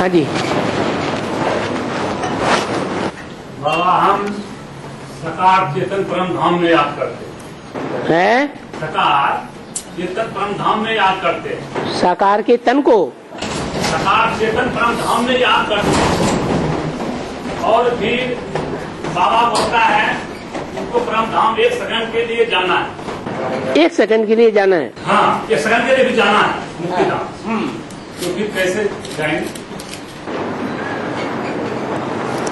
हाँ जी। बाबा हम सकार चेतन परम धाम में याद करते हैं। सकार चेतन परम धाम में याद करते साकार के तन को सकार चेतन परम धाम में याद करते और फिर बाबा बोलता है उनको परम धाम 1 सेकंड के लिए जाना है। 1 सेकंड के लिए जाना है। हाँ, 1 सेकंड के लिए भी जाना है मुक्ति धाम। तो फिर कैसे जाएंगे?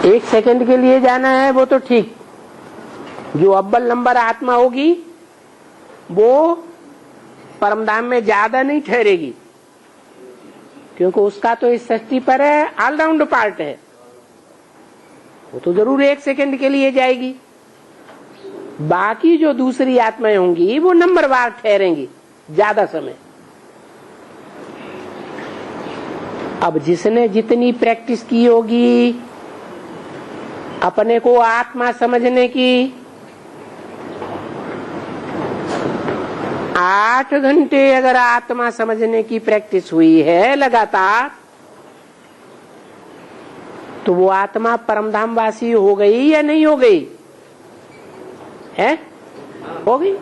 1 सेकंड के लिए जाना है वो तो ठीक। जो अव्वल नंबर आत्मा होगी वो परमधाम में ज्यादा नहीं ठहरेगी, क्योंकि उसका तो इस सृष्टि पर है ऑलराउंड पार्ट है। वो तो जरूर 1 सेकंड के लिए जाएगी। बाकी जो दूसरी आत्माएं होंगी वो नंबरवार ठहरेंगी ज्यादा समय। अब जिसने जितनी प्रैक्टिस की होगी अपने को आत्मा समझने की, 8 घंटे अगर आत्मा समझने की प्रैक्टिस हुई है लगातार, तो वो आत्मा परमधाम वासी हो गई या नहीं हो गई है? हो गई।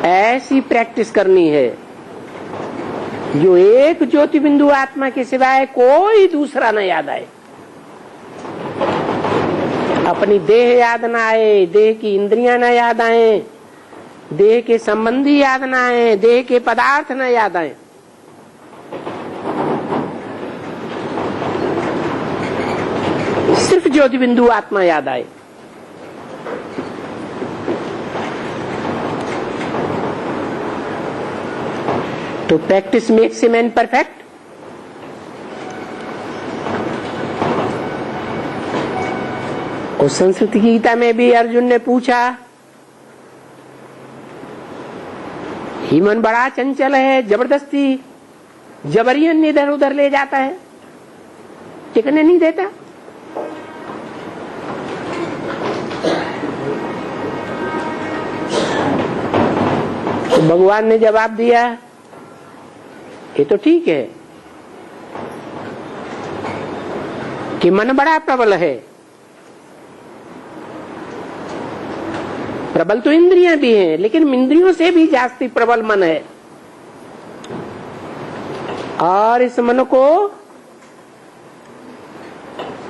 ऐसी प्रैक्टिस करनी है जो एक ज्योति बिंदु आत्मा के सिवाय कोई दूसरा न याद आए। अपनी देह याद न आए, देह की इंद्रियां न याद आए, देह के संबंधी याद न आए, देह के पदार्थ न याद आए। सिर्फ ज्योति बिंदु आत्मा याद आए। तो practice makes a man perfect. और संस्कृत गीता में भी अर्जुन ने पूछा, ही मन बड़ा चंचल है, जबरदस्ती जबरियन इधर उधर ले जाता है, टिकने नहीं देता। तो भगवान ने जवाब दिया, ये तो ठीक है कि मन बड़ा प्रबल है। प्रबल तो इंद्रियां भी हैं, लेकिन इंद्रियों से भी जास्ती प्रबल मन है। और इस मन को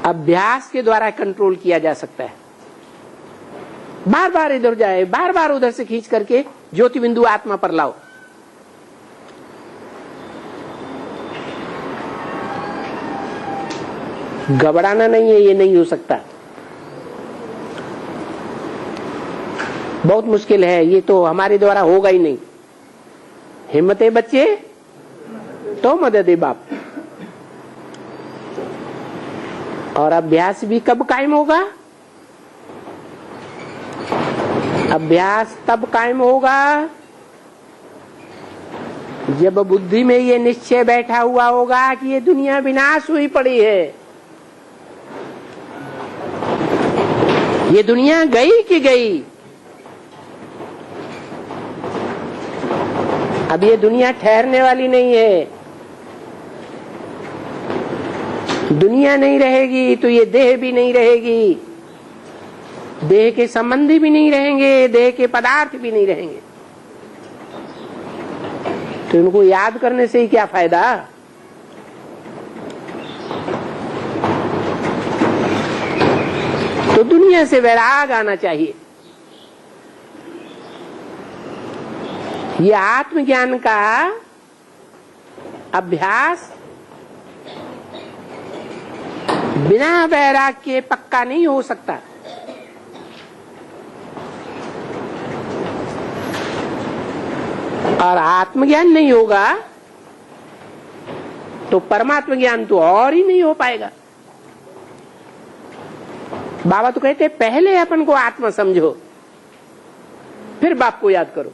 अभ्यास के द्वारा कंट्रोल किया जा सकता है। बार बार इधर जाए, बार बार उधर से खींच करके ज्योति बिंदु आत्मा पर लाओ। घबराना नहीं है, ये नहीं हो सकता, बहुत मुश्किल है, ये तो हमारे द्वारा होगा ही नहीं। हिम्मत है बच्चे तो मदद है बाप। और अभ्यास भी कब कायम होगा? अभ्यास तब कायम होगा जब बुद्धि में ये निश्चय बैठा हुआ होगा कि ये दुनिया विनाश हुई पड़ी है, ये दुनिया गई कि गई, अब ये दुनिया ठहरने वाली नहीं है। दुनिया नहीं रहेगी तो ये देह भी नहीं रहेगी, देह के संबंधी भी नहीं रहेंगे, देह के पदार्थ भी नहीं रहेंगे। तो इनको याद करने से ही क्या फायदा? तो दुनिया से वैराग आना चाहिए। ये आत्मज्ञान का अभ्यास बिना वैराग के पक्का नहीं हो सकता। और आत्मज्ञान नहीं होगा तो परमात्म ज्ञान तो और ही नहीं हो पाएगा। बाबा तो कहते पहले अपन को आत्मा समझो, फिर बाप को याद करो।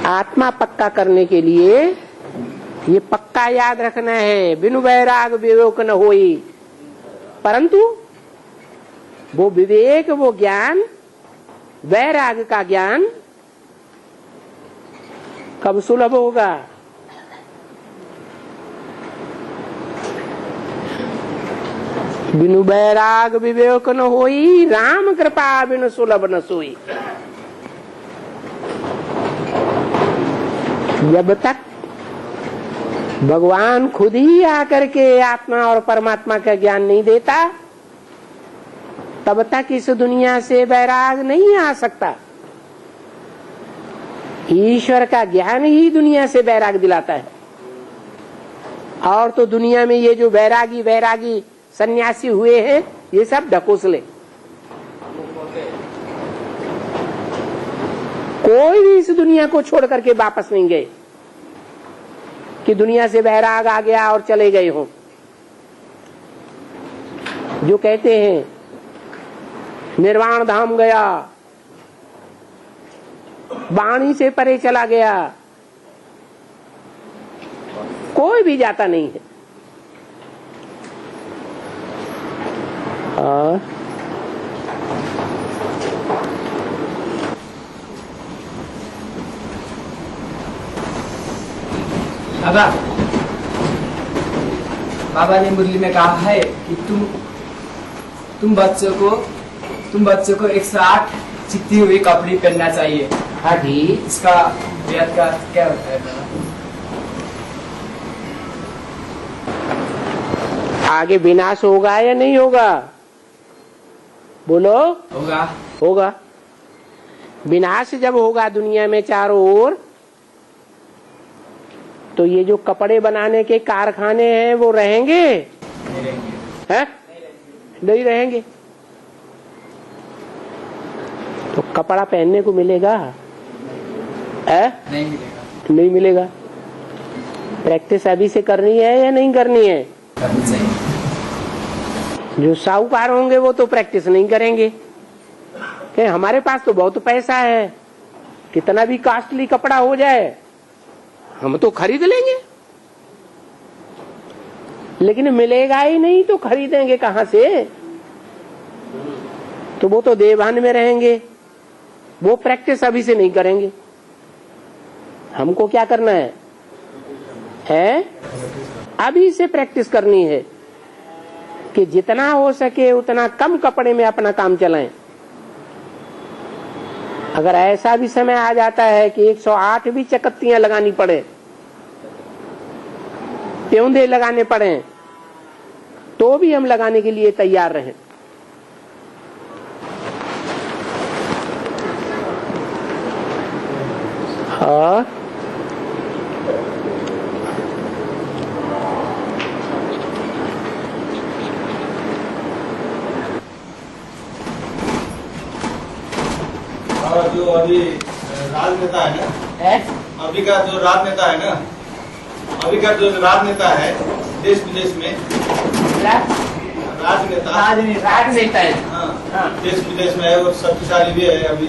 आत्मा पक्का करने के लिए ये पक्का याद रखना है, बिनु वैराग विवेक न होई। परंतु वो विवेक, वो ज्ञान, वैराग का ज्ञान कब सुलभ होगा? बिनु बैराग विवेक न होई, राम कृपा बिनु सुलभ न सोई। जब तक भगवान खुद ही आकर के आत्मा और परमात्मा का ज्ञान नहीं देता, तब तक इस दुनिया से वैराग नहीं आ सकता। ईश्वर का ज्ञान ही दुनिया से वैराग दिलाता है। और तो दुनिया में ये जो वैरागी वैरागी सन्यासी हुए हैं, ये सब ढकोसले। कोई भी इस दुनिया को छोड़ करके वापस नहीं गए कि दुनिया से वैराग आ गया और चले गए हो। जो कहते हैं निर्वाण धाम गया, वाणी से परे चला गया, कोई भी जाता नहीं है। और बाबा ने मुरली में कहा है कि तुम बच्चों को 108 चिपती हुई कपड़े पहनना चाहिए। हाँ जी, इसका वेद का क्या होता है? आगे विनाश होगा या नहीं होगा? बोलो। होगा। विनाश जब होगा दुनिया में चारों ओर, तो ये जो कपड़े बनाने के कारखाने हैं वो रहेंगे? हैं? नहीं रहेंगे। तो कपड़ा पहनने को मिलेगा? नहीं मिलेगा। नहीं मिलेगा। प्रैक्टिस अभी से करनी है या नहीं करनी है? करनी चाहिए। जो साहूकार होंगे वो तो प्रैक्टिस नहीं करेंगे कि हमारे पास तो बहुत पैसा है, कितना भी कॉस्टली कपड़ा हो जाए हम तो खरीद लेंगे, लेकिन मिलेगा ही नहीं तो खरीदेंगे कहां से? तो वो तो देवान में रहेंगे, वो प्रैक्टिस अभी से नहीं करेंगे। हमको क्या करना है? अभी से प्रैक्टिस करनी है कि जितना हो सके उतना कम कपड़े में अपना काम चलाएं। अगर ऐसा भी समय आ जाता है कि 108 भी चकत्तियां लगानी पड़े, प्योंदे लगाने पड़े, तो भी हम लगाने के लिए तैयार रहें। और जो अभी राजनेता है ना, अभी का जो राजनेता है ना, अभी का जो राजनेता है देश विदेश में, राजनेता है, हाँ, देश विदेश में है, वो शक्तिशाली भी है। अभी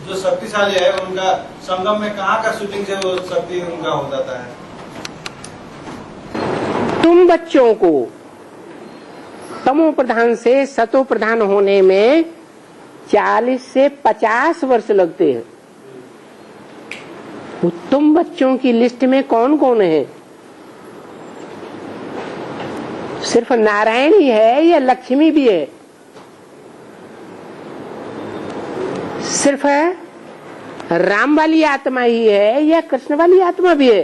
जो शक्तिशाली है उनका संगम में कहाँ का शूटिंग से वो शक्ति उनका हो जाता है। तुम बच्चों को तमो प्रधान से सतो प्रधान होने में 40 से 50 वर्ष लगते हैं। तुम बच्चों की लिस्ट में कौन कौन है? सिर्फ नारायण ही है या लक्ष्मी भी है? सिर्फ राम वाली आत्मा ही है या कृष्ण वाली आत्मा भी है?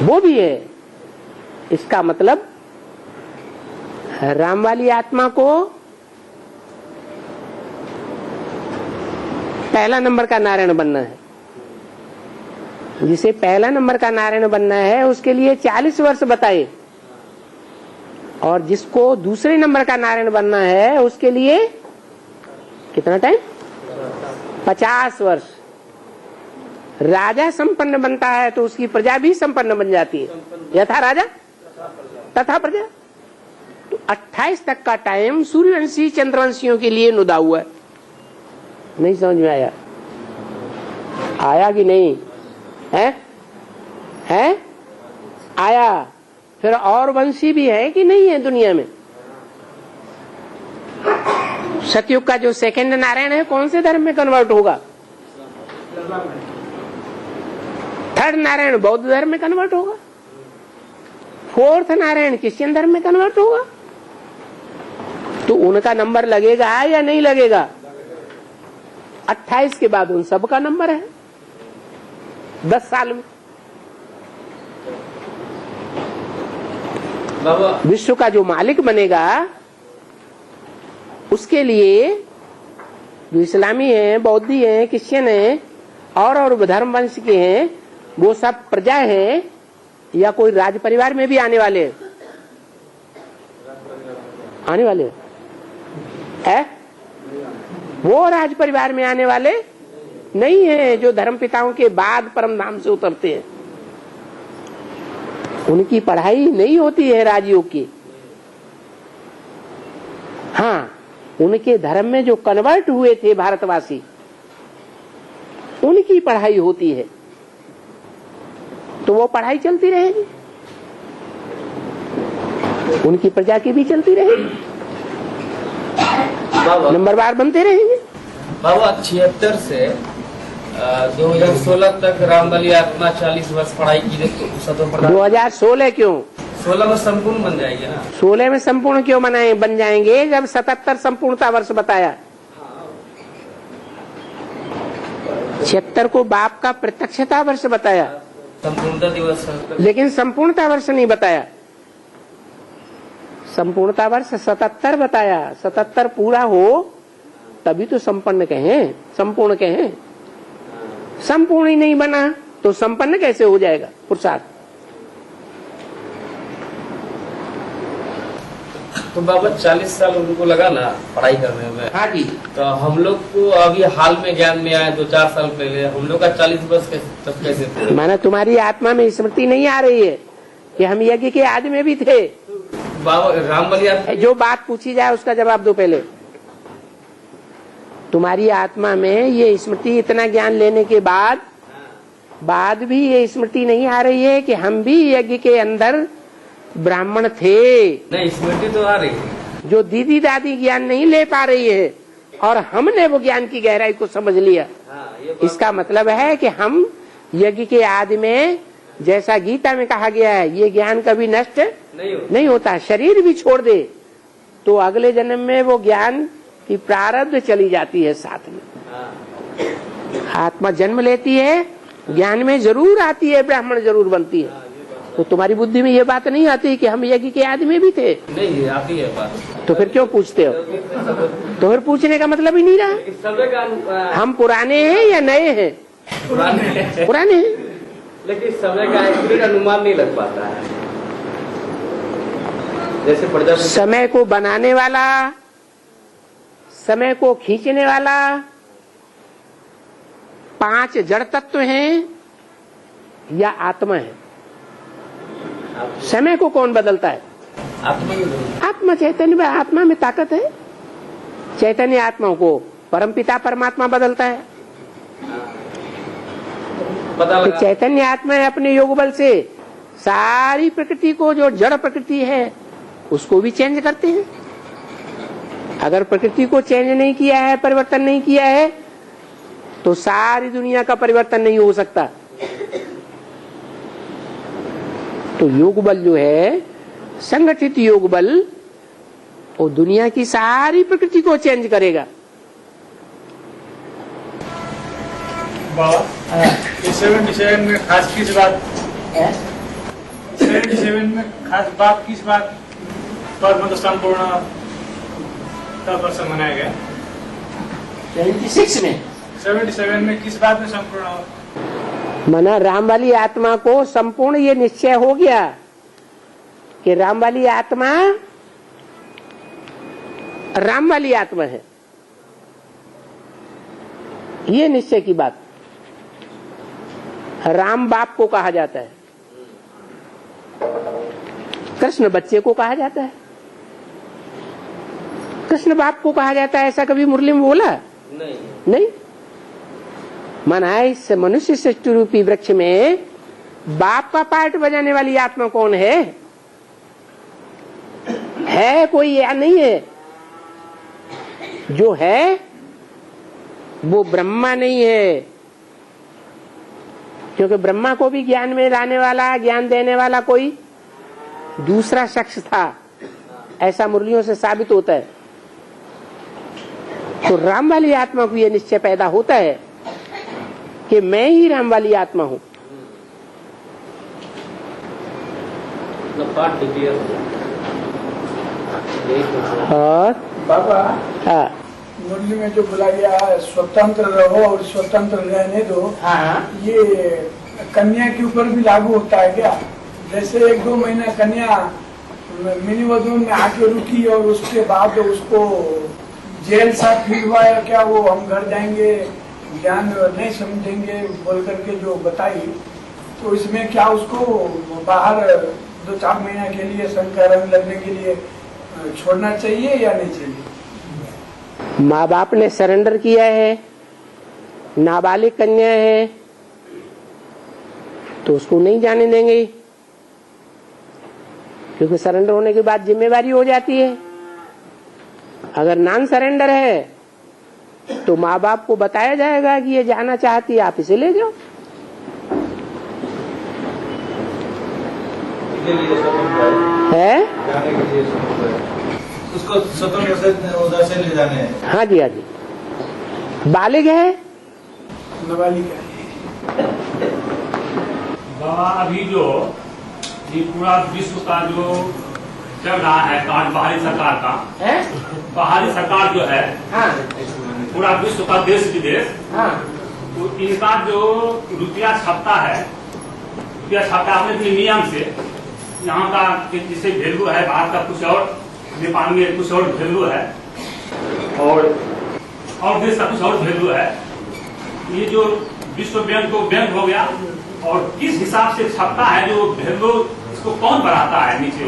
वो भी है। इसका मतलब राम वाली आत्मा को पहला नंबर का नारायण बनना है। जिसे पहला नंबर का नारायण बनना है उसके लिए 40 वर्ष बताए, और जिसको दूसरे नंबर का नारायण बनना है उसके लिए कितना टाइम? 50 वर्ष। राजा संपन्न बनता है तो उसकी प्रजा भी संपन्न बन जाती है। यथा राजा तथा प्रजा। तो 28 तक का टाइम सूर्यवंशी चंद्रवंशियों के लिए नुदा हुआ है। नहीं समझ में आया? आया कि नहीं? है? आया। फिर और वंशी भी है कि नहीं है दुनिया में? सतयुग का जो सेकंड नारायण है कौन से धर्म में कन्वर्ट होगा? थर्ड नारायण बौद्ध धर्म में कन्वर्ट होगा, फोर्थ नारायण क्रिश्चियन धर्म में कन्वर्ट होगा। तो उनका नंबर लगेगा या नहीं लगेगा? 28 के बाद उन सबका नंबर है 10 साल में। विश्व का जो मालिक बनेगा उसके लिए जो इस्लामी हैं, बौद्धी हैं, क्रिश्चियन हैं और धर्म वंश के हैं, वो सब प्रजा हैं या कोई राज परिवार में भी आने वाले हैं? आने वाले है? वो राज परिवार में आने वाले नहीं है जो धर्म पिताओं के बाद परम धाम से उतरते हैं। उनकी पढ़ाई नहीं होती है राजयोग की। हाँ, उनके धर्म में जो कन्वर्ट हुए थे भारतवासी, उनकी पढ़ाई होती है, तो वो पढ़ाई चलती रहेगी, उनकी प्रजा की भी चलती रहेगी, नंबरवार बनते रहेंगे। बाबा 76 से 2016 तक रामबली आत्मा 40 वर्ष पढ़ाई की तो 2016 क्यों? 16 में संपूर्ण बन जाएगी ना? 16 में संपूर्ण क्यों बन जाएंगे जब 77 संपूर्णता वर्ष बताया? 76 को बाप का प्रत्यक्षता वर्ष बताया, संपूर्णता दिवस, लेकिन संपूर्णता वर्ष नहीं बताया। संपूर्णता वर्ष 77 बताया। 77 पूरा हो तभी तो संपन्न कहें, संपूर्ण कहें। संपूर्ण ही नहीं बना तो संपन्न कैसे हो जाएगा पुरुषार्थ? तो बाबा 40 साल उनको लगा ना पढ़ाई करने में। हाँ जी। तो हम लोग को अभी हाल में ज्ञान में आए 2-4 साल पहले, हम लोग का 40 वर्ष तक कैसे थे? माना तुम्हारी आत्मा में स्मृति नहीं आ रही है कि हम यज्ञ के आदि में भी थे। बाबा रामबली जो बात पूछी जाए उसका जवाब दो पहले। तुम्हारी आत्मा में ये स्मृति इतना ज्ञान लेने के बाद भी ये स्मृति नहीं आ रही है कि हम भी यज्ञ के अंदर ब्राह्मण थे। नहीं, स्मृति तो आ रही है। जो दीदी दादी ज्ञान नहीं ले पा रही है और हमने वो ज्ञान की गहराई को समझ लिया, इसका मतलब है कि हम यज्ञ के आदि में, जैसा गीता में कहा गया है, ये ज्ञान कभी नष्ट नहीं होता। शरीर भी छोड़ दे तो अगले जन्म में वो ज्ञान की प्रारब्ध चली जाती है साथ में। आत्मा जन्म लेती है, ज्ञान में जरूर आती है, ब्राह्मण जरूर बनती है। तो तुम्हारी बुद्धि में ये बात नहीं आती कि हम यज्ञ के आदि में भी थे? नहीं आती है बात। तो फिर क्यों पूछते हो? तो फिर पूछने का मतलब ही नहीं रहा। हम पुराने हैं या नए हैं? पुराने हैं, लेकिन समय का एक्यूरेट अनुमान नहीं लग पाता है। जैसे प्रजापति समय को बनाने वाला, समय को खींचने वाला 5 जड़ तत्व हैं या आत्मा है? समय को कौन बदलता है? आत्मा चैतन्य। आत्मा में ताकत है। चैतन्य आत्मा को परमपिता परमात्मा बदलता है। तो चैतन्य आत्मा है अपने योग बल से सारी प्रकृति को, जो जड़ प्रकृति है उसको भी चेंज करते हैं। अगर प्रकृति को चेंज नहीं किया है, परिवर्तन नहीं किया है, तो सारी दुनिया का परिवर्तन नहीं हो सकता। तो योग बल जो है, संगठित योग बल, वो दुनिया की सारी प्रकृति को चेंज करेगा। बाबा 77 में खास किस बात 77 में खास बात किस बात पर मतलब संपूर्ण वर्ष मनाया गया? 77 में किस बात में संपूर्ण मना? राम वाली आत्मा को संपूर्ण ये निश्चय हो गया कि राम वाली आत्मा राम वाली आत्मा है, ये निश्चय की बात। राम बाप को कहा जाता है, कृष्ण बच्चे को कहा जाता है, कृष्ण बाप को कहा जाता है। ऐसा कभी मुरली में बोला? नहीं। माना इस मनुष्य सृष्टि रूपी वृक्ष में बाप का पार्ट बजाने वाली आत्मा कौन है? है कोई या नहीं है? जो है वो ब्रह्मा नहीं है, क्योंकि ब्रह्मा को भी ज्ञान में लाने वाला, ज्ञान देने वाला कोई दूसरा शख्स था, ऐसा मुरलियों से साबित होता है। तो राम वाली आत्मा को यह निश्चय पैदा होता है कि मैं ही राम वाली आत्मा हूं। और बाबा हाँ मुरली में जो बोला गया है स्वतंत्र रहो और स्वतंत्र रहने दो, हाँ ये कन्या के ऊपर भी लागू होता है क्या? जैसे 1-2 महीना कन्या मिनी वधू में आके रुकी और उसके बाद उसको जेल सा फील हुआ है क्या, वो हम घर जाएंगे ज्ञान नहीं समझेंगे बोल करके जो बताई, तो इसमें क्या उसको बाहर 2-4 महीना के लिए संकरण लगने के लिए छोड़ना चाहिए या नहीं चाहिए? माँ बाप ने सरेंडर किया है, नाबालिग कन्या है, तो उसको नहीं जाने देंगे, क्योंकि सरेंडर होने के बाद जिम्मेवारी हो जाती है। अगर नॉन सरेंडर है तो माँ बाप को बताया जाएगा कि ये जाना चाहती है, आप इसे ले जाओ। है जाने के लिए उसको स्वतंत्र से उधर से ले जाने हैं। हाँ जी, हाँ जी। बालिग है, नाबालिग है। बाबा अभी जो ये पूरा विश्व का जो चल रहा है काज बाहरी सरकार का है? बाहरी सरकार जो है हाँ पूरा विश्व का देश विदेश, हाँ तो इनका जो रुपया छपता है, रुपया छपता है अपने नियम से, यहाँ का जिसे वैल्यू है भारत का कुछ और, नेपाल में कुछ और वैल्यू है, और देश का कुछ और वैल्यू है। ये जो विश्व बैंक तो बैंक हो गया, और किस हिसाब से छपता है जो वैल्यू, इसको कौन बढ़ाता है नीचे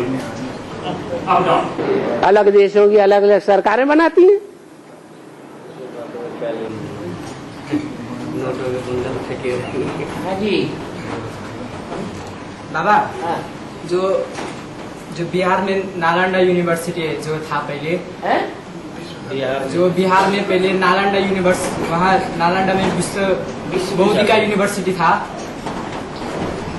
अप डाउन? अलग देशों की अलग अलग सरकारें बनाती हैं। हाँ जी बाबा, जो बिहार में नालंदा यूनिवर्सिटी जो था पहले, जो बिहार में पहले नालंदा यूनिवर्सिटी, वहाँ नालंदा में विश्व बौद्धिका यूनिवर्सिटी था,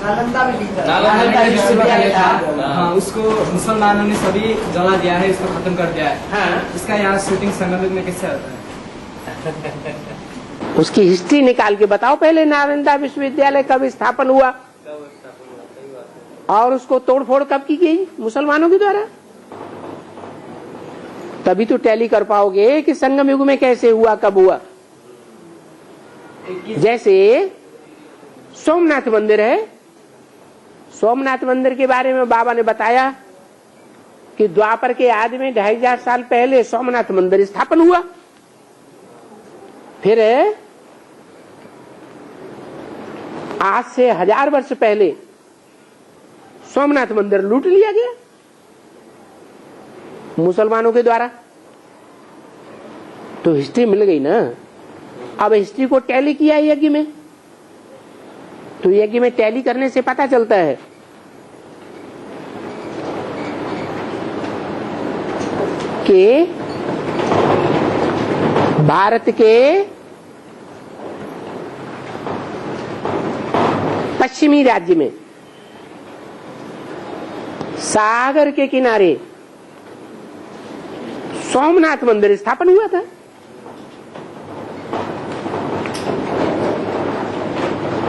नालंदा विश्वविद्यालय था। हाँ, उसको मुसलमानों ने सभी जला दिया है, इसको खत्म कर दिया है। हाँ। इसका यहाँ शूटिंग संगम में कैसे होता है? उसकी हिस्ट्री निकाल के बताओ पहले, नालंदा विश्वविद्यालय कब स्थापन हुआ और उसको तोड़फोड़ कब की गई मुसलमानों के द्वारा। तभी तो टैली कर पाओगे कि संगम युग में कैसे हुआ, कब हुआ। जैसे सोमनाथ मंदिर है, सोमनाथ मंदिर के बारे में बाबा ने बताया कि द्वापर के आदि में 2500 साल पहले सोमनाथ मंदिर स्थापन हुआ। फिर आज से 1000 वर्ष पहले सोमनाथ मंदिर लूट लिया गया मुसलमानों के द्वारा। तो हिस्ट्री मिल गई ना। अब हिस्ट्री को टैली किया यज्ञ में, तो यज्ञ में टैली करने से पता चलता है कि भारत के पश्चिमी राज्य में सागर के किनारे सोमनाथ मंदिर स्थापन हुआ था।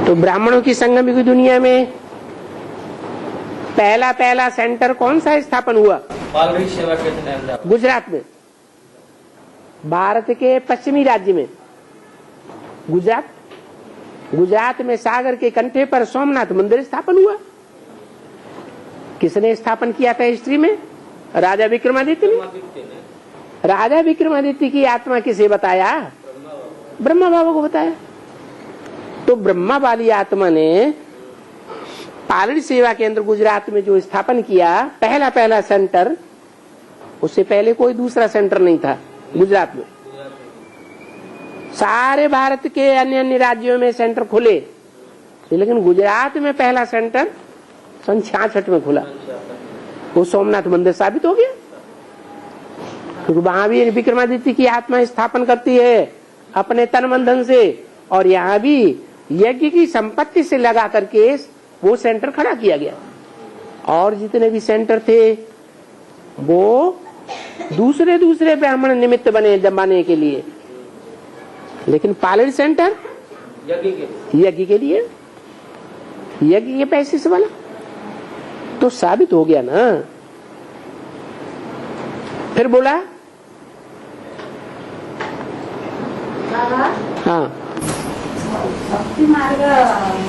तो ब्राह्मणों की संगम की दुनिया में पहला सेंटर कौन सा स्थापन हुआ? पालड़ी सेवा केंद्र गुजरात में, भारत के पश्चिमी राज्य में गुजरात में सागर के कंठे पर सोमनाथ मंदिर स्थापन हुआ। किसने स्थापन किया था हिस्ट्री में? राजा विक्रमादित्य ने। राजा विक्रमादित्य की आत्मा किसे बताया? ब्रह्मा बाबा को बताया। तो ब्रह्मा वाली आत्मा ने पालड़ी सेवा केंद्र गुजरात में जो स्थापन किया, पहला सेंटर, उससे पहले कोई दूसरा सेंटर नहीं था गुजरात में। सारे भारत के अन्य राज्यों में सेंटर खुले, लेकिन गुजरात में पहला सेंटर सन 66 में खुला। वो सोमनाथ मंदिर साबित हो गया, क्योंकि वहां भी विक्रमादित्य की आत्मा स्थापन करती है अपने तन मन धन से, और यहाँ भी यज्ञ की संपत्ति से लगा करके वो सेंटर खड़ा किया गया, और जितने भी सेंटर थे वो दूसरे दूसरे ब्राह्मण निमित्त बने जमाने के लिए, लेकिन पालन सेंटर यज्ञ के लिए, यज्ञ के पैसे से बना, तो साबित हो गया ना। फिर बोला हाँ, भक्ति मार्ग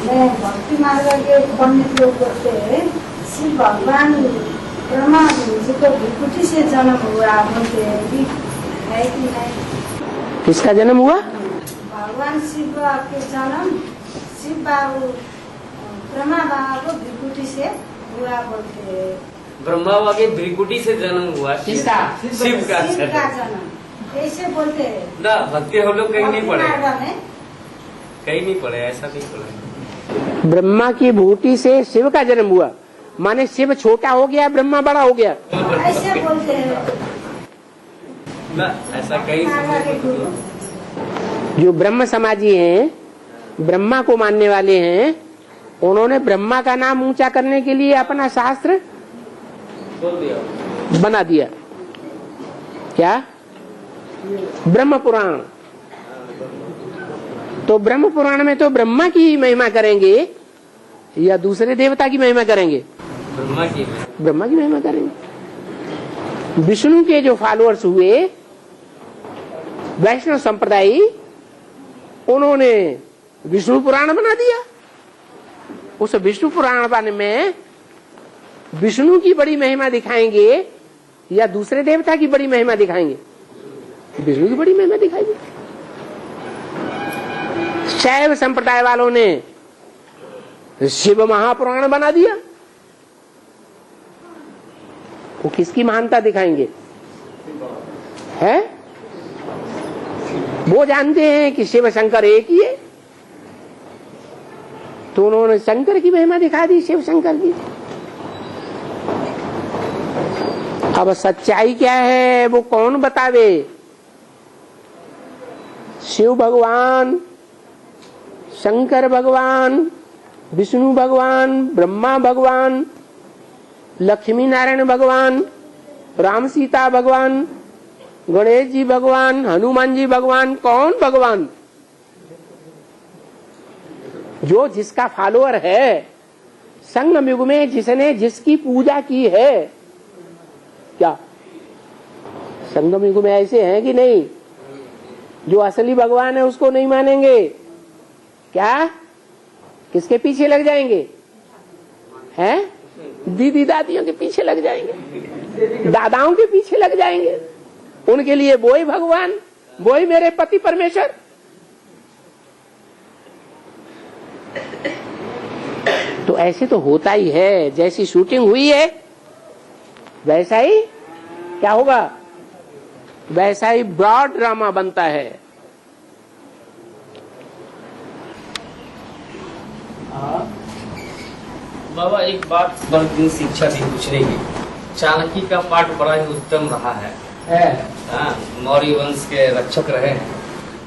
में भक्ति मार्ग के पंडित लोग करते हैं, शिव भगवान ब्रह्मा जी को भृकुटी से जन्म हुआ बोलते हैं, है कि नहीं? किसका जन्म हुआ? भगवान शिव के जन्म शिव बाबू ब्रह्मा बाबा को भृकुटी से हुआ बोलते हैं। ब्रह्मा बाबा के भृकुटी से जन्म हुआ। किसका? शिव का जन्म कैसे बोलते हैं ना? भक्ति हम लोग कहीं नहीं पढ़े, में कहीं नहीं पढ़े, ऐसा नहीं पढ़े। ब्रह्मा की भूटी से शिव का जन्म हुआ, माने शिव छोटा हो गया, ब्रह्मा बड़ा हो गया, ऐसे बोलते हैं ना? ऐसा कहीं जो ब्रह्म समाजी हैं, ब्रह्मा को मानने वाले हैं, उन्होंने ब्रह्मा का नाम ऊंचा करने के लिए अपना शास्त्र बोल दिया, बना दिया। क्या? ब्रह्म पुराण। तो ब्रह्म पुराण में तो ब्रह्मा की महिमा करेंगे या दूसरे देवता की महिमा करेंगे? ब्रह्मा की महिमा करेंगे। विष्णु के जो फॉलोअर्स हुए वैष्णव संप्रदाय, उन्होंने विष्णु पुराण बना दिया। उस विष्णु पुराण में विष्णु की बड़ी महिमा दिखाएंगे या दूसरे देवता की बड़ी महिमा दिखाएंगे? विष्णु की बड़ी महिमा दिखाएंगे। शैव संप्रदाय वालों ने शिव महापुराण बना दिया, वो किसकी महानता दिखाएंगे? है? वो जानते हैं कि शिव शंकर एक ही है, तो उन्होंने शंकर की महिमा दिखा दी, शिव शंकर की। अब सच्चाई क्या है वो कौन बतावे? शिव भगवान, शंकर भगवान, विष्णु भगवान, ब्रह्मा भगवान, लक्ष्मी नारायण भगवान, राम सीता भगवान, गणेश जी भगवान, हनुमान जी भगवान, कौन भगवान? जो जिसका फॉलोअर है, संगम युग में जिसने जिसकी पूजा की है। क्या संगम युग में ऐसे हैं कि नहीं? जो असली भगवान है उसको नहीं मानेंगे, क्या किसके पीछे लग जाएंगे? हैं? दीदी दादियों के पीछे लग जाएंगे, दादाओं के पीछे लग जाएंगे। उनके लिए वो ही भगवान, वो ही मेरे पति परमेश्वर। तो ऐसे तो होता ही है। जैसी शूटिंग हुई है वैसा ही क्या होगा? वैसा ही ब्रॉड ड्रामा बनता है। बाबा एक बात बड़ी शिक्षा थी पूछने की। चाणक्य का पाठ बड़ा ही उत्तम रहा है। मौर्य वंश के रक्षक रहे हैं।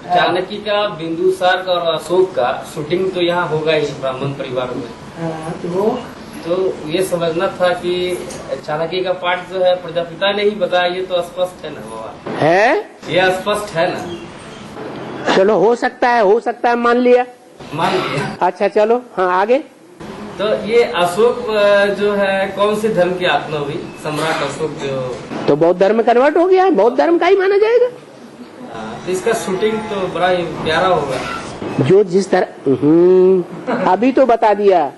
चाणक्य का, बिंदुसार का और अशोक का शूटिंग तो यहाँ होगा ही ब्राह्मण परिवार में। तो ये समझना था कि चाणक्य का पाठ जो है प्रजापिता ने ही बताया, ये तो स्पष्ट है ना बाबा? है, ये स्पष्ट है ना? चलो हो सकता है, मान लिया। अच्छा चलो, हाँ आगे। तो ये अशोक जो है कौन से धर्म की आत्मा हुई? सम्राट अशोक जो तो बौद्ध धर्म कन्वर्ट हो गया, बौद्ध धर्म का ही माना जाएगा। तो इसका शूटिंग तो बड़ा ही प्यारा होगा। जो जिस तरह अभी तो बता दिया।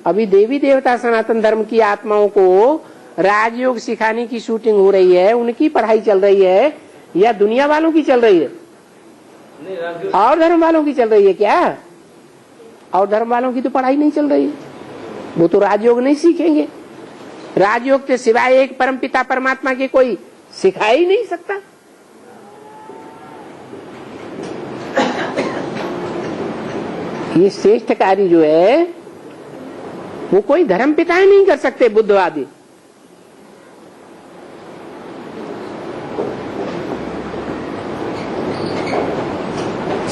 अभी देवी देवता सनातन धर्म की आत्माओं को राजयोग सिखाने की शूटिंग हो रही है, उनकी पढ़ाई चल रही है, या दुनिया वालों की चल रही है? और धर्म वालों की चल रही है क्या? और धर्म वालों की तो पढ़ाई नहीं चल रही है, वो तो राजयोग नहीं सीखेंगे। राजयोग के सिवाय एक परमपिता परमात्मा के कोई सिखा ही नहीं सकता। ये श्रेष्ठ कार्य जो है वो कोई धर्म पिता ही नहीं कर सकते, बुद्धवादी।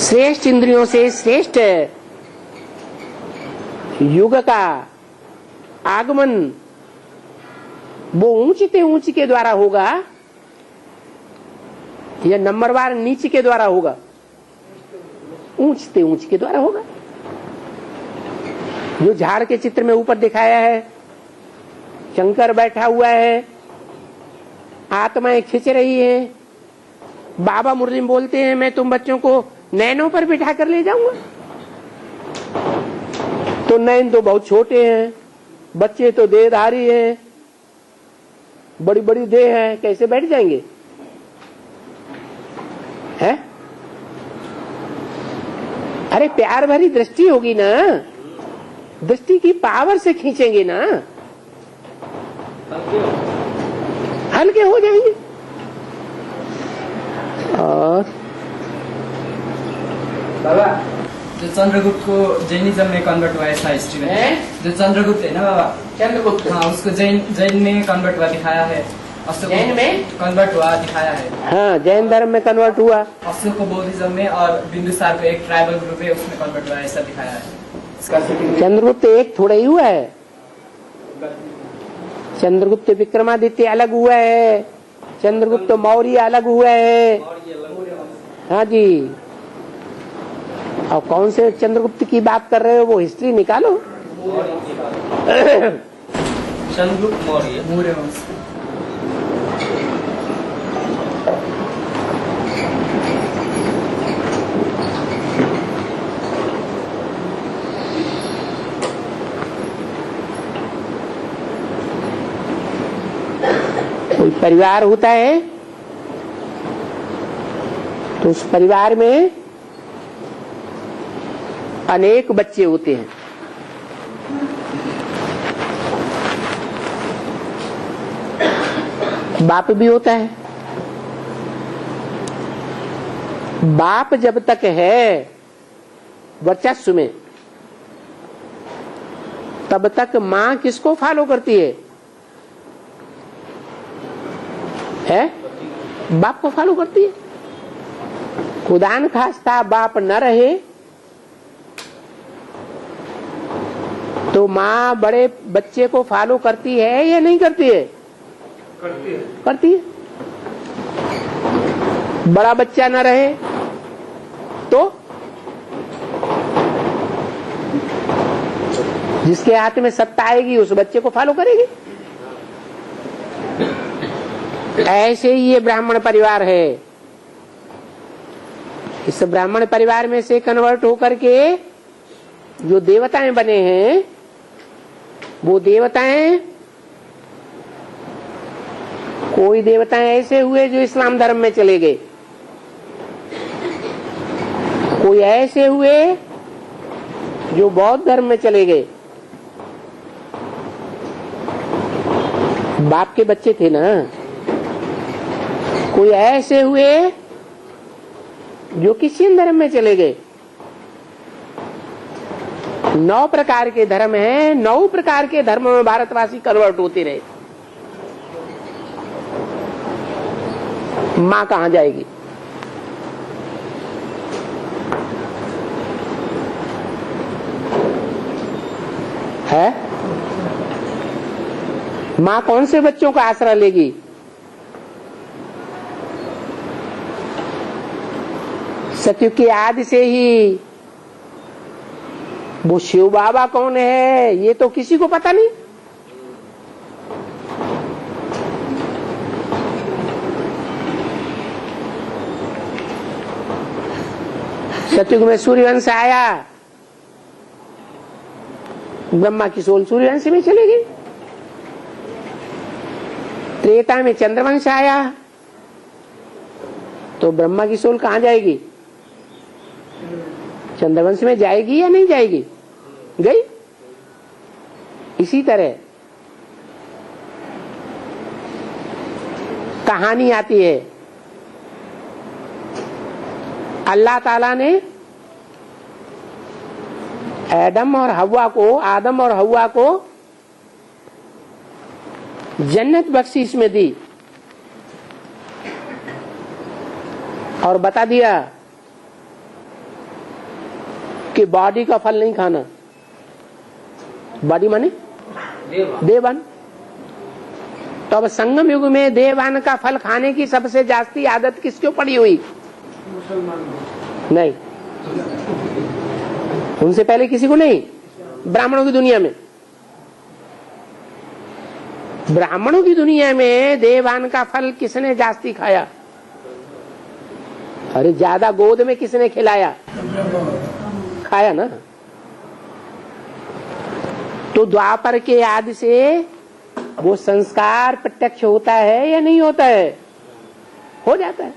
श्रेष्ठ इंद्रियों से श्रेष्ठ युग का आगमन वो ऊंचते ऊंच के द्वारा होगा या नंबरवार नीच के द्वारा होगा? ऊंचते ऊंच के द्वारा होगा। जो झाड़ के चित्र में ऊपर दिखाया है, शंकर बैठा हुआ है, आत्माएं खिंच रही है, बाबा मुरली बोलते हैं मैं तुम बच्चों को नैनों पर बिठा कर ले जाऊंगा। तो नैन तो बहुत छोटे हैं, बच्चे तो देहधारी हैं, बड़ी बड़ी देह है, कैसे बैठ जाएंगे? है? अरे प्यार भरी दृष्टि होगी ना, दृष्टि की पावर से खींचेंगे ना, हल्के हो जाएंगे। और बाबा जो चंद्रगुप्त को जैनिज्म में कन्वर्ट हुआ ऐसा हिस्ट्री में, जो चंद्रगुप्त है ना बाबा, चंद्रगुप्त, हाँ, उसको जैन में कन्वर्ट हुआ दिखाया है, जैन में कन्वर्ट हुआ दिखाया है। हाँ, जैन धर्म में कन्वर्ट हुआ। अशोक को बौद्धिज्म में और बिंदुसार को एक ट्राइबल ग्रुप है उसमें कन्वर्ट हुआ ऐसा दिखाया है। इसका चंद्रगुप्त एक थोड़ा ही हुआ है, चंद्रगुप्त विक्रमादित्य अलग हुआ है, चंद्रगुप्त मौर्य अलग हुआ है। हाँ जी, और कौन से चंद्रगुप्त की बात कर रहे हो वो हिस्ट्री निकालो। चंद्रगुप्त मौर्य वंश। कोई परिवार होता है तो उस परिवार में अनेक बच्चे होते हैं। बाप भी होता है। बाप जब तक है वर्चस्व में तब तक माँ किसको फॉलो करती है? बाप को फॉलो करती है। खुदा न खास्ता बाप न रहे तो माँ बड़े बच्चे को फॉलो करती है या नहीं करती है? करती है। बड़ा बच्चा न रहे तो जिसके हाथ में सत्ता आएगी उस बच्चे को फॉलो करेगी। ऐसे ही ये ब्राह्मण परिवार है। इस ब्राह्मण परिवार में से कन्वर्ट होकर के जो देवताएं बने हैं वो देवताएं, कोई देवताएं ऐसे हुए जो इस्लाम धर्म में चले गए, कोई ऐसे हुए जो बौद्ध धर्म में चले गए। बाप के बच्चे थे ना। कोई ऐसे हुए जो क्रिश्चियन धर्म में चले गए। 9 प्रकार के धर्म हैं, 9 प्रकार के धर्म में भारतवासी कन्वर्ट होते रहे। माँ कहाँ जाएगी? है माँ कौन से बच्चों का आसरा लेगी? सत्युग की आदि से ही वो शिव बाबा कौन है ये तो किसी को पता नहीं। सत्युग में सूर्यवंश आया, ब्रह्मा की सोल सूर्यवंश में चली गई। त्रेता में चंद्रवंश आया तो ब्रह्मा की सोल कहाँ जाएगी? चंद्रवंश में जाएगी या नहीं जाएगी? गई। इसी तरह कहानी आती है। अल्लाह ताला ने आदम और हव्वा को जन्नत बख्शीश में दी और बता दिया कि बॉडी का फल नहीं खाना, बॉडी माने देव देवान। तो अब संगम युग में देवान का फल खाने की सबसे जास्ती आदत किसको पड़ी हुई? नहीं, उनसे पहले किसी को नहीं। ब्राह्मणों की दुनिया में, ब्राह्मणों की दुनिया में देवान का फल किसने जास्ती खाया? अरे ज्यादा गोद में किसने खिलाया? खाया ना। तो द्वापर के आदि से वो संस्कार प्रत्यक्ष होता है या नहीं होता है? हो जाता है।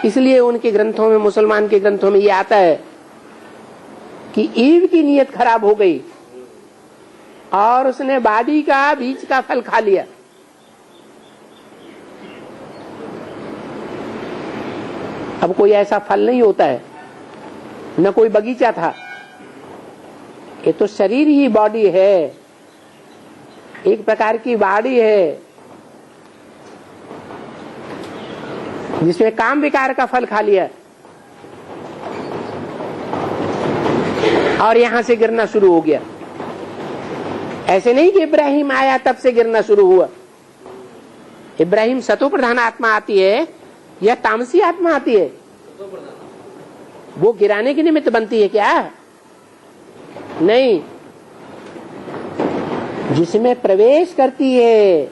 इसलिए उनके ग्रंथों में, मुसलमान के ग्रंथों में ये आता है कि ईव की नीयत खराब हो गई और उसने बादी का बीज का फल खा लिया। अब कोई ऐसा फल नहीं होता है, न कोई बगीचा था। ये तो शरीर ही बॉडी है, एक प्रकार की बाड़ी है जिसमें काम विकार का फल खा लिया और यहां से गिरना शुरू हो गया। ऐसे नहीं कि इब्राहिम आया तब से गिरना शुरू हुआ। इब्राहिम सतो प्रधान आत्मा आती है या तामसी आत्मा आती है? वो गिराने के निमित्त बनती है क्या? नहीं, जिसमें प्रवेश करती है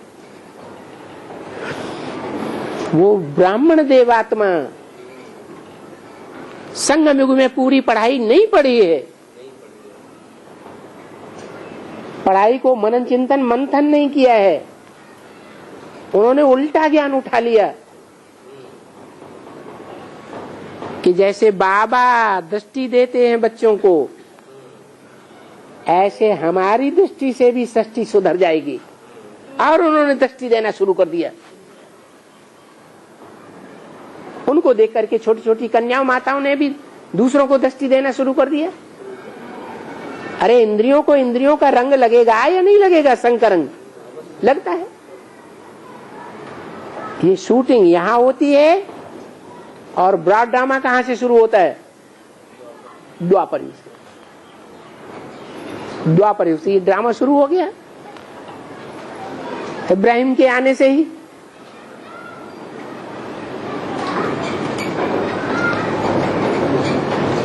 वो ब्राह्मण देवात्मा। संगम युग में पूरी पढ़ाई नहीं पढ़ी है, पढ़ाई को मनन चिंतन मंथन नहीं किया है, उन्होंने उल्टा ज्ञान उठा लिया कि जैसे बाबा दृष्टि देते हैं बच्चों को, ऐसे हमारी दृष्टि से भी सृष्टि सुधर जाएगी। और उन्होंने दृष्टि देना शुरू कर दिया। उनको देख करके छोटी छोटी कन्याओं माताओं ने भी दूसरों को दृष्टि देना शुरू कर दिया। अरे इंद्रियों को इंद्रियों का रंग लगेगा या नहीं लगेगा? संग का रंग लगता है। ये शूटिंग यहां होती है और ब्रॉड ड्रामा कहां से शुरू होता है? द्वापर युग से। द्वापर युग से ये ड्रामा शुरू हो गया, इब्राहिम के आने से ही।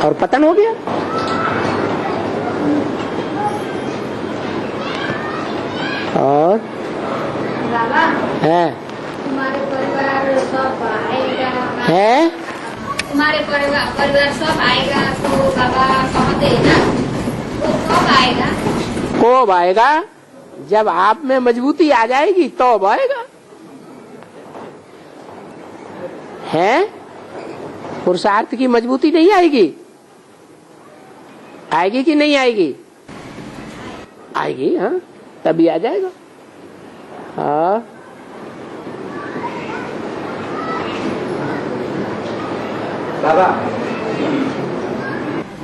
और पतन हो गया। और है तुम्हारे परिवार सब आएगा है तुम्हारे परिवार सब आएगा तो बाबा कहते हैं ना, वो कब आएगा? कब आएगा? जब आप में मजबूती आ जाएगी तब आएगा। है पुरुषार्थ की मजबूती नहीं आएगी? आएगी कि नहीं आएगी? आएगी, हाँ, तभी आ जाएगा। हाँ, बाबा,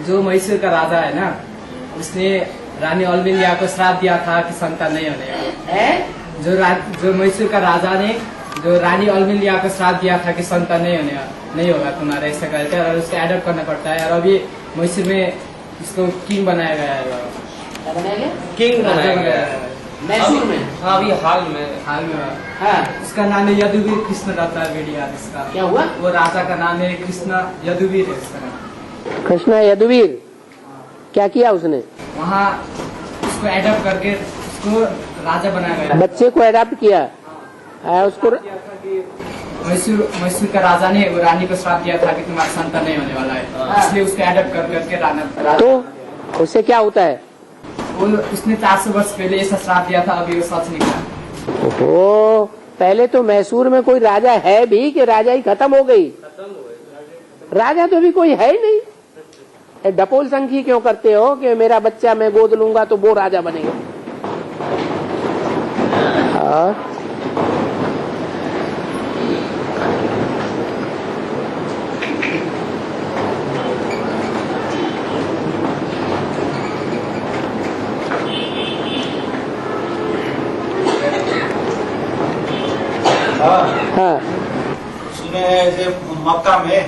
जो मैसूर का राजा है ना, उसने रानी अलबेलिया को श्राप दिया था कि संतान नहीं होने। जो मैसूर का राजा ने जो रानी अलबेलिया को श्राप दिया था कि संतान नहीं होगा तुम्हारा, ऐसा कहते हैं। और उसको एडप्ट करना पड़ता है। और अभी मैसूर में इसको किंग बनाया गया है। क्या बनाया गया? किंग बनाया गया है मैसूर में। हाँ, अभी हाल में हाँ, उसका नाम है यदुवीर कृष्ण दत्ता वेडियार। इसका क्या हुआ? वो राजा का नाम है कृष्ण यदुवीर है उसका नाम। कृष्णा यदुवीर। क्या किया उसने? वहाँ उसको एडप्ट करके उसको राजा बनाया गया। बच्चे को एडॉप्ट किया। उसको मैसूर का राजा ने वो रानी को श्राप दिया था कि तुम्हारा संतान नहीं होने वाला है, इसलिए उसको एडप्ट कर करके राजा। तो उससे क्या होता है? उसने 400 वर्ष पहले ऐसा श्राप दिया था, अभी वो सच निकला। ओहो, पहले तो मैसूर में कोई राजा है भी कि राजा ही खत्म हो गई? राजा तो भी कोई है ही नहीं। डपोल संखी क्यों करते हो कि मेरा बच्चा मैं गोद लूंगा तो वो राजा बनेगा? सुना उसमें है जैसे मक्का में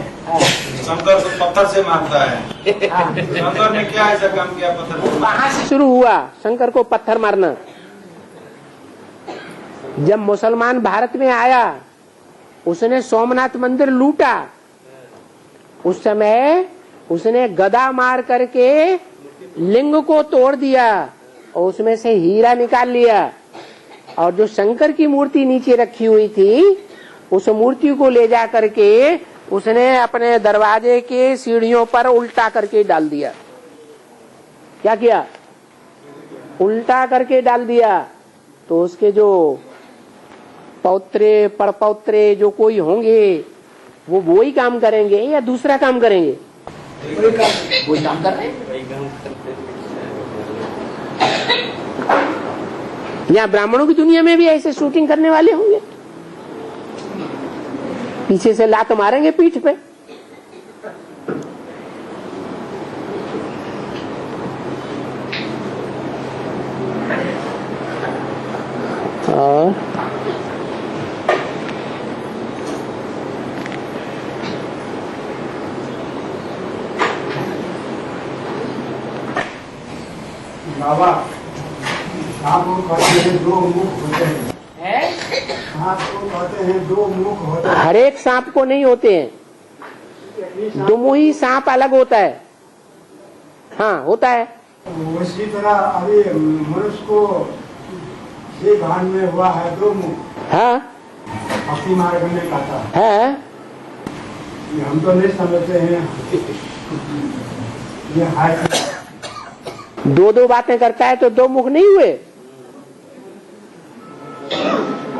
शंकर को पत्थर से मारता है। शंकर ने क्या ऐसा काम किया पत्थर से? कहाँ से शुरू हुआ शंकर को पत्थर मारना? जब मुसलमान भारत में आया, उसने सोमनाथ मंदिर लूटा, उस समय उसने गदा मार करके लिंग को तोड़ दिया और उसमें से हीरा निकाल लिया, और जो शंकर की मूर्ति नीचे रखी हुई थी उस मूर्ति को ले जा करके उसने अपने दरवाजे के सीढ़ियों पर उल्टा करके डाल दिया। क्या किया? उल्टा करके डाल दिया। तो उसके जो पौत्रे परपौत्रे जो कोई होंगे वो वही काम करेंगे या दूसरा काम करेंगे? वही काम कर रहे हैं। यहाँ ब्राह्मणों की दुनिया में भी ऐसे शूटिंग करने वाले होंगे, पीछे से लात मारेंगे पीठ पे। और बाबा आप लोग कहते हैं दो मुख होते हैं, आप लोग कहते हैं दो मुख होते हैं। हर एक सांप को नहीं होते हैं, दुमुही सांप अलग होता है। हाँ होता है। उसी तरह अभी मनुष्य को ये भान में हुआ है दो मुख। हाँ अपनी मार्ग में कहता है। ये हम तो नहीं समझते हैं। ये है दो दो बातें करता है तो दो मुख नहीं हुए।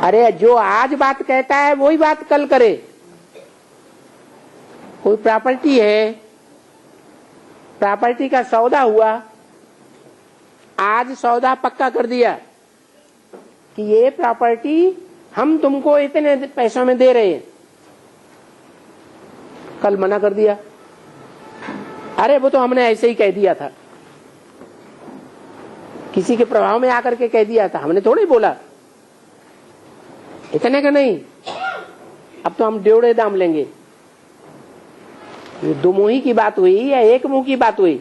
अरे जो आज बात कहता है वही बात कल करे। कोई प्रॉपर्टी है, प्रॉपर्टी का सौदा हुआ, आज सौदा पक्का कर दिया कि ये प्रॉपर्टी हम तुमको इतने पैसों में दे रहे हैं, कल मना कर दिया, अरे वो तो हमने ऐसे ही कह दिया था, किसी के प्रभाव में आकर के कह दिया था, हमने थोड़ी बोला, इतने का नहीं, अब तो हम डेढ़े दाम लेंगे। ये दो मुही की बात हुई या एक मुंह की बात हुई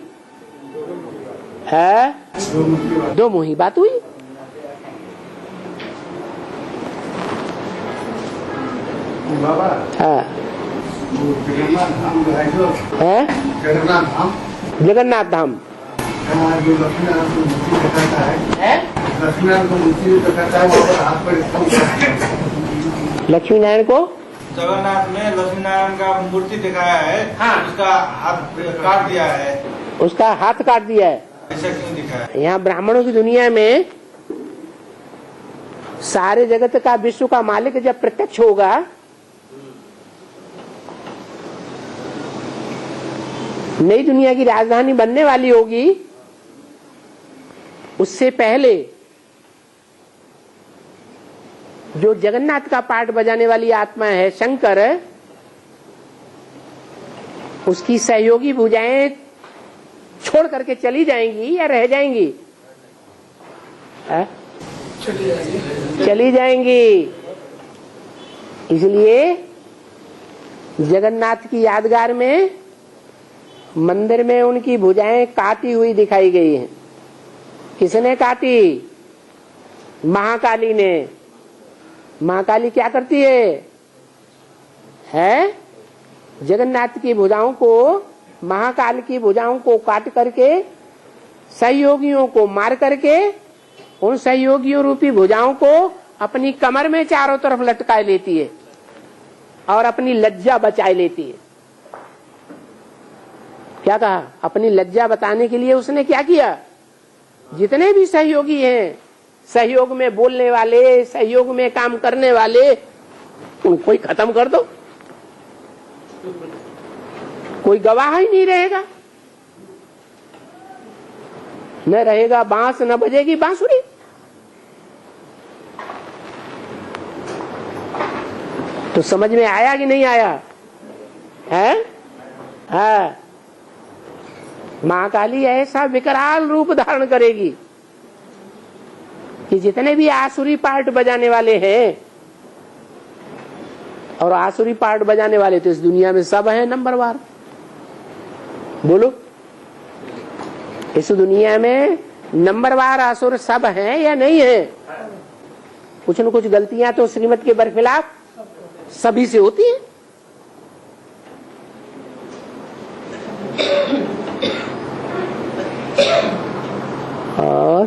है? दो मुही बात हुई। बाबा हाँ जगन्नाथ धाम जो है जो है, जगन्नाथ धाम, जगन्नाथ धाम जो लक्ष्मीनारायण को मूर्ति दिखाता है, लक्ष्मीनारायण को मूर्ति दिखाता है, वहाँ पर हाथ पर लक्ष्मी नारायण को जगन्नाथ में लक्ष्मीनारायण का मूर्ति दिखाया है। हाँ। उसका हाथ काट दिया है। उसका हाथ काट दिया है। ऐसा क्यों दिखाया? यहाँ ब्राह्मणों की दुनिया में सारे जगत का विश्व का मालिक जब प्रत्यक्ष होगा, नई दुनिया की राजधानी बनने वाली होगी, उससे पहले जो जगन्नाथ का पार्ट बजाने वाली आत्मा है शंकर, उसकी सहयोगी भुजाएं छोड़ करके चली जाएंगी या रह जाएंगी? चली जाएंगी। इसलिए जगन्नाथ की यादगार में मंदिर में उनकी भुजाएं काटी हुई दिखाई गई हैं। किसने काटी? महाकाली ने। महाकाली क्या करती है? जगन्नाथ की भुजाओं को, महाकाल की भुजाओं को काट करके सहयोगियों को मार करके उन सहयोगियों रूपी भुजाओं को अपनी कमर में चारों तरफ लटकाए लेती है और अपनी लज्जा बचाए लेती है। क्या कहा? अपनी लज्जा बताने के लिए उसने क्या किया? जितने भी सहयोगी हैं, सहयोग में बोलने वाले, सहयोग में काम करने वाले, उनको ही खत्म कर दो, कोई गवाह ही नहीं रहेगा। न रहेगा बांस, न बजेगी बांसुरी। तो समझ में आया कि नहीं आया है? हाँ, महाकाली ऐसा विकराल रूप धारण करेगी कि जितने भी आसुरी पार्ट बजाने वाले हैं और आसुरी पार्ट बजाने वाले तो इस दुनिया में सब हैं नंबरवार। बोलो, इस दुनिया में नंबरवार आसुर सब हैं या नहीं है? कुछ न कुछ गलतियां तो श्रीमत के बरखिलाफ सभी से होती हैं। और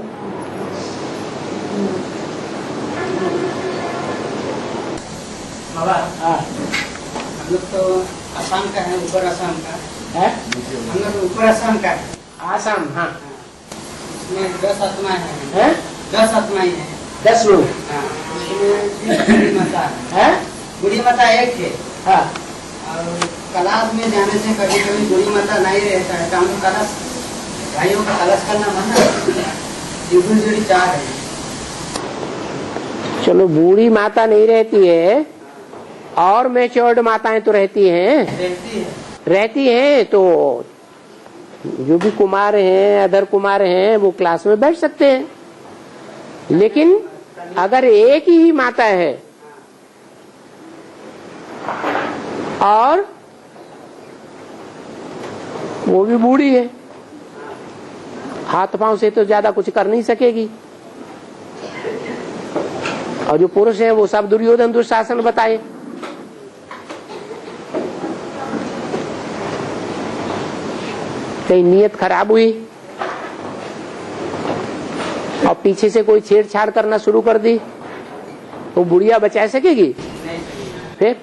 बाबा, हम लोग तो आसाम का है, ऊपर आसाम का है, हम लोग ऊपर आसाम का है। आसाम, हाँ, इसमें 10 आत्माएं है? हैं, 10 आत्माएं हैं, 10 लोग हाँ। इसमें बूढ़ी माता है, बूढ़ी माता एक है, हाँ। और कलाश में जाने से कभी कभी बूढ़ी माता नहीं रहता है, तो हम लोग कलाश भाइयों का कलाश करना मना, बिल्कुल जोड़ी 4 है। चलो, बूढ़ी माता नहीं रहती है और मैच्योर्ड माताएं तो रहती हैं, तो जो भी कुमार हैं, अदर कुमार हैं, वो क्लास में बैठ सकते हैं। लेकिन अगर एक ही माता है और वो भी बूढ़ी है, हाथ पांव से तो ज्यादा कुछ कर नहीं सकेगी, और जो पुरुष है वो सब दुर्योधन दुशासन बताए। कहीं नियत खराब हुई और पीछे से कोई छेड़छाड़ करना शुरू कर दी तो बुढ़िया बचा सकेगी? फिर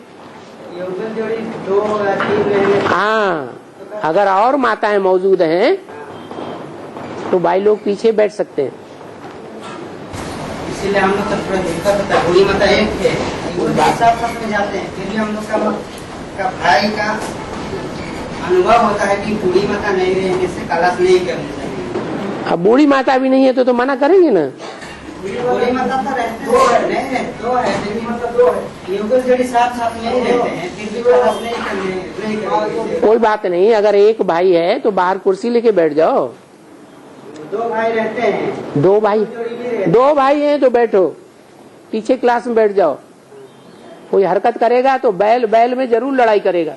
हाँ, अगर और माताएं मौजूद हैं तो भाई लोग पीछे बैठ सकते हैं। इसीलिए हम लोग थोड़ा दिक्कत होता है। बूढ़ी माता एक है, साथ में जाते हैं, फिर भी हम लोग का भाई का अनुभव होता है कि बूढ़ी माता नहीं रहने से कलाश नहीं करनी चाहिए। अब बूढ़ी माता भी नहीं है तो मना करेंगे ना। बूढ़ी माता तो रहते हैं, 2 है, 2 है, युगल जोड़ी साथ नहीं रहते हैं, फिर भी कलाश नहीं करने। कोई बात नहीं, अगर एक भाई है तो बाहर कुर्सी लेके बैठ जाओ। 2 भाई रहते हैं, 2 भाई हैं तो बैठो, पीछे क्लास में बैठ जाओ। कोई हरकत करेगा तो बैल में जरूर लड़ाई करेगा।